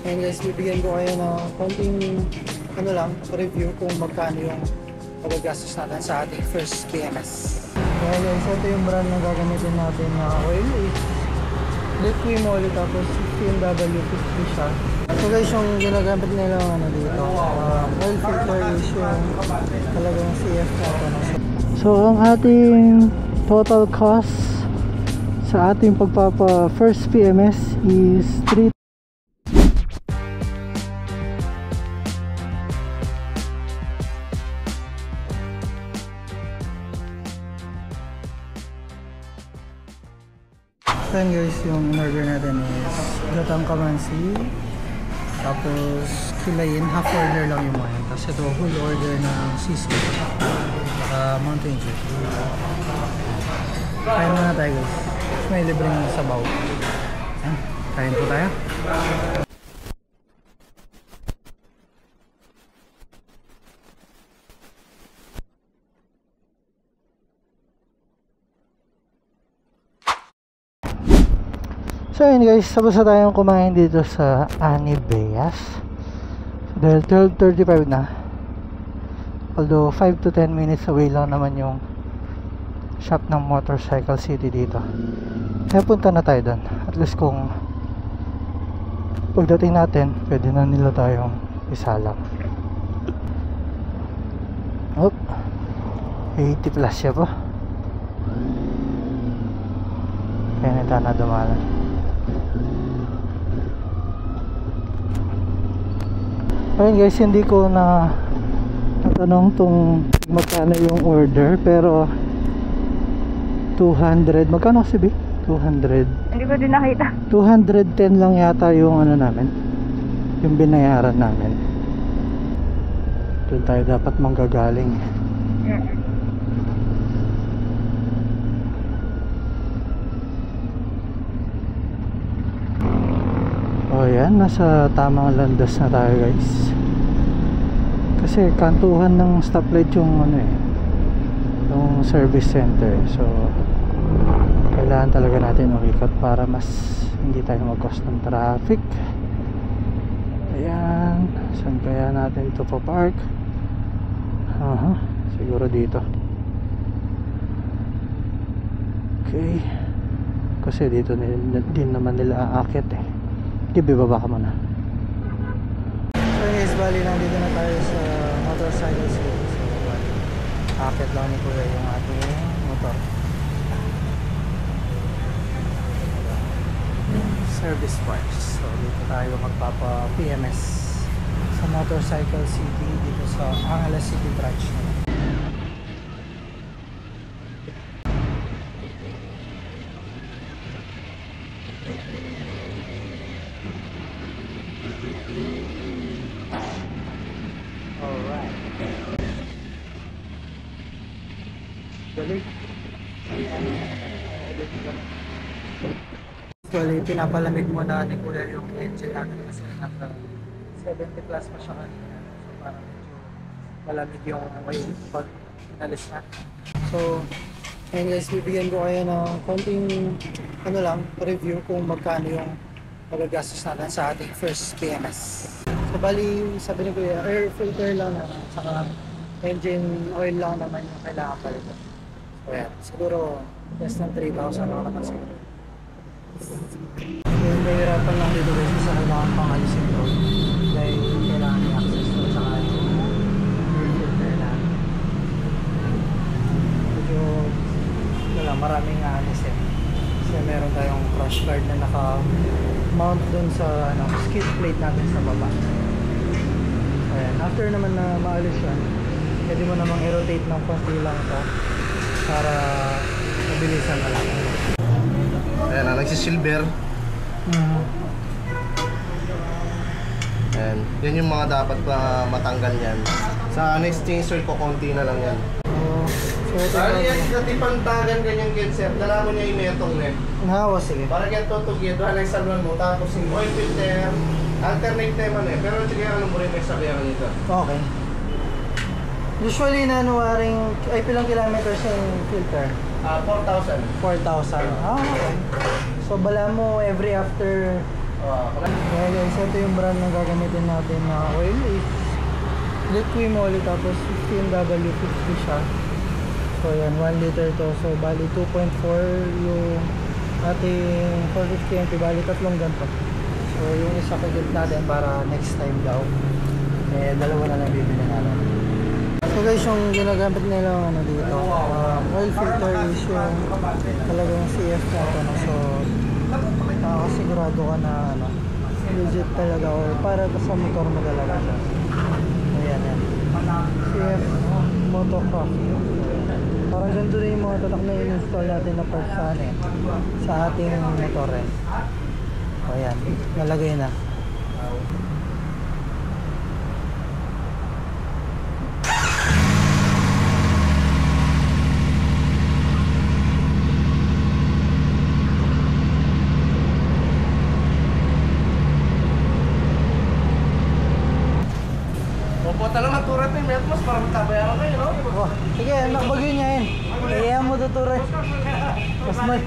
Ngayon guys, bibigyan ko kayo ng konting review kung magkano yung magagastos natin sa ating first PMS. Ngayon guys, ito yung brand na gagamitin natin na oil is Liquim Oil, tapos 15W50 siya. So guys, yung ginagamit nila dito, oil filter is yung talagang CF natin. So ang ating total cost sa ating pagpapa first PMS is 3. So guys, yung in-order natin is gatang kamansi, tapos kilayin, half order lang yung mga. Tapos ito full order ng sisig, Mountain Dew. Kain muna tayo guys. May libreng sabaw. Kain po tayo. So yun guys, tapos na tayong kumain dito sa Anibeas. Dahil 12:35 na. Although 5 to 10 minutes away lang naman yung shop ng Motorcycle City dito. Kaya punta na tayo doon. At least kung pagdating natin, pwede na nila tayong isalang. Oop, 80 plus siya po. Kaya nita na dumalan. Ayun guys, hindi ko na natanong tong magkano yung order, pero 200, magkano kasi ba? 200. Hindi ko din nakita. 210 lang yata yung namin, yung binayaran namin. Doon tayo dapat manggagaling. Oh yan, nasa tamang landas na tayo guys. Kasi kantuhan ng stoplight yung yung service center. So kailangan talaga natin umikot para mas hindi tayo mag-cause ng traffic. Ayan, saan kaya natin ito pa-park? Siguro dito. Okay, kasi dito din naman nila aakit Ibibaba ka muna. So guys, bali nandito na tayo sa Motorcycle City. So akit lang ni Kuya yung ating motor. Service parts. So dito tayo magpapa PMS sa Motorcycle City, dito sa Angeles City branch. Alright. Actually, pinapalamig muna ni Kuya yung engine natin kasi nasa 70 plus pa siya kanina. So parang medyo malamig yung oil pag inalis na. So, ayun guys, bibigyan ko kayo ng konting review kung magkano yung magagastos natin sa ating first PMS. So bali, sabi ni Kuya, air filter lang naman, saka engine oil lang naman yung kailangan palitan. So yan, siguro less than 3,000 ako naman siguro. Yung mahirapan lang dito guys, isa kailangan pang alisin ito dahil kailangan i-access ito saka yung air filter na medyo maraming aalisin kasi meron tayong crash guard na naka-mount dun sa skid plate natin sa baba. Ayan, after naman na maalis yan, pwede mo namang i-rotate ng konti lang ito para mabilisan na lang. Ayan na, nagsisilver. Ayan, yan yung mga dapat pa matanggal yan. Sa next changer ko, konti na lang yan. Dahil yan, katipantagan ganyan sir, dala mo niya yung netong net. Sige. Para yan tutugid, wala yung salwan mo, tapos yung oil filter, alternate naman pero sige, ano mo rin may sabihan nito. Okay. Usually nanuwaring, ay pilang kilometers yung filter? 4,000. 4,000. Okay. So bala mo every after Kaya guys, ito yung brand na gagamitin natin na oil is Liquimol, tapos 15W50 siya. So yan, 1 liter to. So bali 2.4 yung ating 450 mp, bali tatlong ganito. So yung isa kagit natin para next time daw. Eh dalawa na lang bibili natin. So guys, yung ginagamit nila ano dito, oil filter is yung talagang CF natin. So nakakasigurado ka na ano, legit talaga or para sa motor mo talaga siya. Ayan yan, CF Motocroft. Parang ganito rin yung mga tatak na in-install natin na parts sa ating motor eh. Ayan, nalagay na. Pupunta lang ang turat ni Metmos para magkabayaran kayo, no? Oh, sige, anak bagay niya yun. Kaya mo tutuloy. Mas may...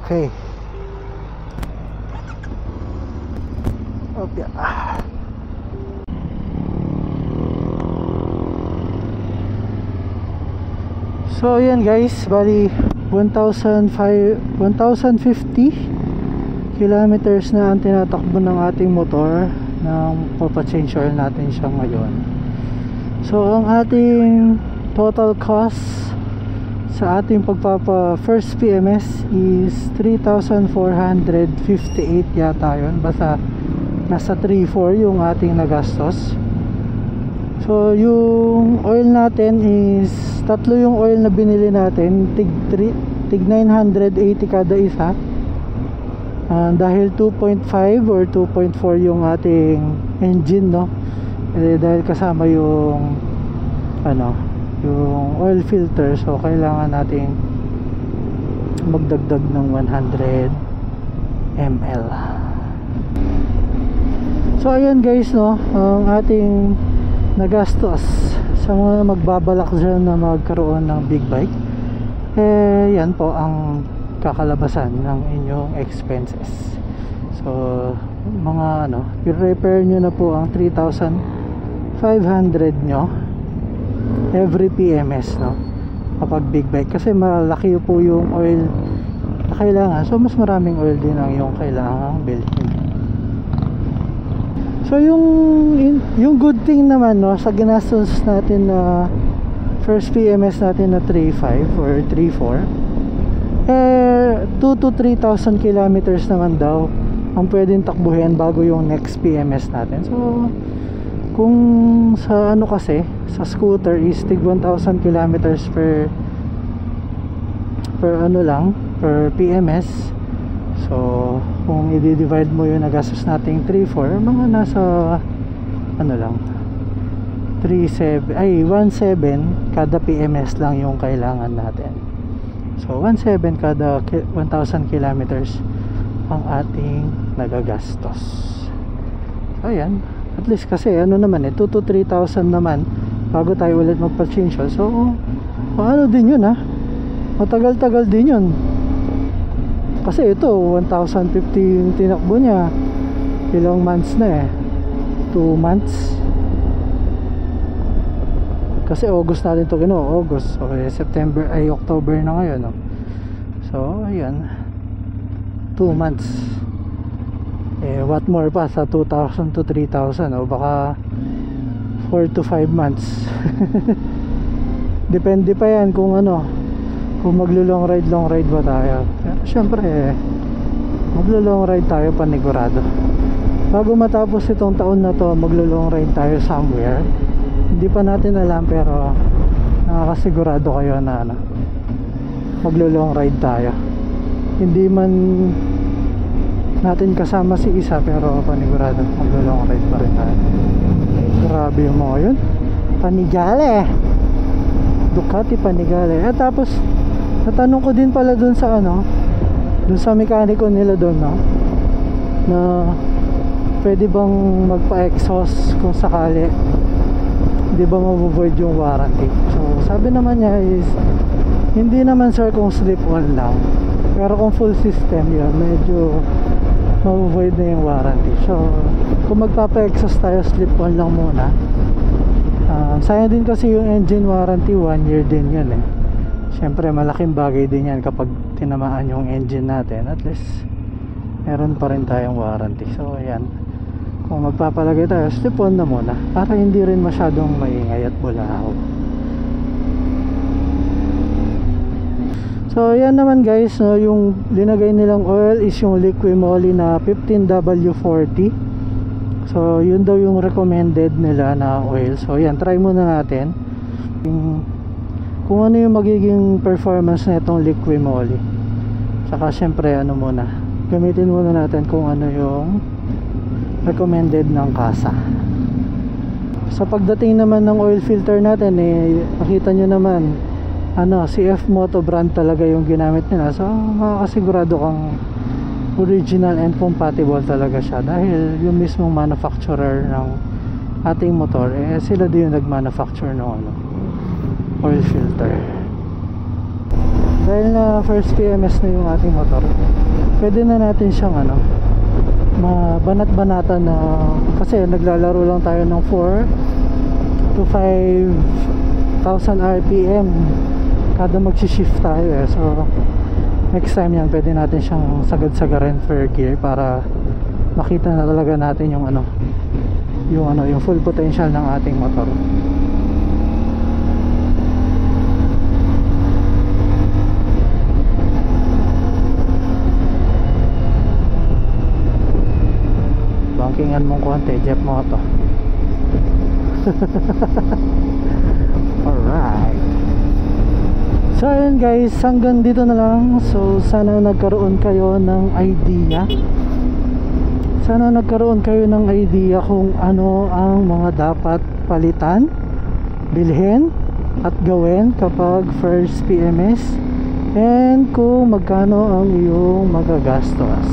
Okay. Okay. So yan guys, bali 1,050 kilometers na ang tinatakbo ng ating motor nang papachange oil natin siya ngayon. So ang ating total cost sa ating pagpapa first PMS is 3,458 yata yun, basta nasa 3,400 yung ating nagastos. So yung oil natin is tatlo yung oil na binili natin, tig 980 kada isa. Dahil 2.5 or 2.4 yung ating engine, no? Dahil kasama yung ano, yung oil filter, so kailangan nating magdagdag ng 100 ml. So ayan guys, no, ang ating nagastos sa mga magbabalak dyan na magkaroon ng big bike, eh yan po ang kakalabasan ng inyong expenses. So mga ano, i-repair nyo na po ang 3,500 nyo every PMS, no, kapag big bike, kasi malaki po yung oil na kailangan, so mas maraming oil din ang yung kailangan bilhin. So yung good thing naman, no, sa ginastos natin na first PMS natin na 3.5 or 3.4, eh 2 to 3,000 kilometers naman daw ang pwedeng takbuhin bago yung next PMS natin. So kung sa ano kasi, sa scooter is tig 1,000 kilometers per ano lang, per PMS. So kung i-divide mo yung nagastos nating 3.4, mga nasa ano lang, 1.7 kada PMS lang yung kailangan natin. So 1.7 kada 1,000 kilometers ang ating nagagastos. So ayan, at least kasi ano naman 2 to 3,000 naman bago tayo ulit magpa-change. So ano din yun, matagal-tagal din yun. Kasi ito 1,050 yung tinakbo niya, ilang months na 2 months. Kasi August natin ito August, okay, September ay October na ngayon, no? So ayan, 2 months. What more pa sa 2,000 to 3,000, o baka 4 to 5 months. Depende pa yan kung ano, kung maglo-long ride ba tayo. Pero syempre maglo-long ride tayo panigurado. Bago matapos itong taon na to, maglo-long ride tayo somewhere. Hindi pa natin alam, pero nakakasigurado kayo na maglo-long ride tayo. Hindi man natin kasama si isa, pero panigurado maglo-long ride pa rin tayo. Grabe yung mga yun, Panigale, Ducati Panigale. At tapos Natanong ko din pala dun sa ano, dun sa mekaniko nila dun, no, na pwede bang magpa-exhaust kung sakali, hindi ba ma-void yung warranty. So sabi naman niya is hindi naman sir kung slip-on lang, pero kung full system yun, medyo ma-void na yung warranty. So kung magpapa-exhaust tayo, slip-on lang muna. Sayang din kasi yung engine warranty, 1 year din yun eh. Syempre malaking bagay din yan kapag tinamaan yung engine natin, at least meron pa rin tayong warranty. So ayan, kung magpapalagay tayo, slip-on na muna para hindi rin masyadong maingay at bulahaw. So yan naman guys, no, yung linagay nilang oil is yung Liquimoly na 15W40. So yun daw yung recommended nila na oil. So yan, try muna natin kung ano yung magiging performance na itong Liquimoly. Saka syempre ano muna, gamitin muna natin kung ano yung recommended ng kasa. Sa pagdating naman ng oil filter natin, nakita nyo naman, CF Moto brand talaga yung ginamit nila. So makakasigurado kang original and compatible talaga siya, dahil yung mismong manufacturer ng ating motor, sila din yung nag-manufacture ng oil filter. Dahil na first PMS na yung ating motor, pwede na natin siyang mabanat-banatan na, kasi naglalaro lang tayo ng 4 to 5,000 RPM kada magsishift tayo So next time yan, pwede natin siyang sagad-sagarin for gear para makita na talaga natin yung yung full potential ng ating motor. Bankingan mong konti, Jeep Moto. Alright. So ayun guys, hanggang dito na lang. So sana nagkaroon kayo ng idea. Sana nagkaroon kayo ng idea kung ano ang mga dapat palitan, bilhin at gawin kapag first PMS, and kung magkano ang iyong magagastos.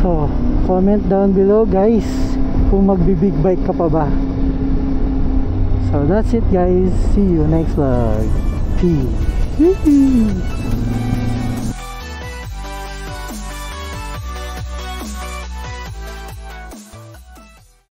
So comment down below guys kung magbi-big bike ka pa ba. So that's it guys, see you next vlog. Peace.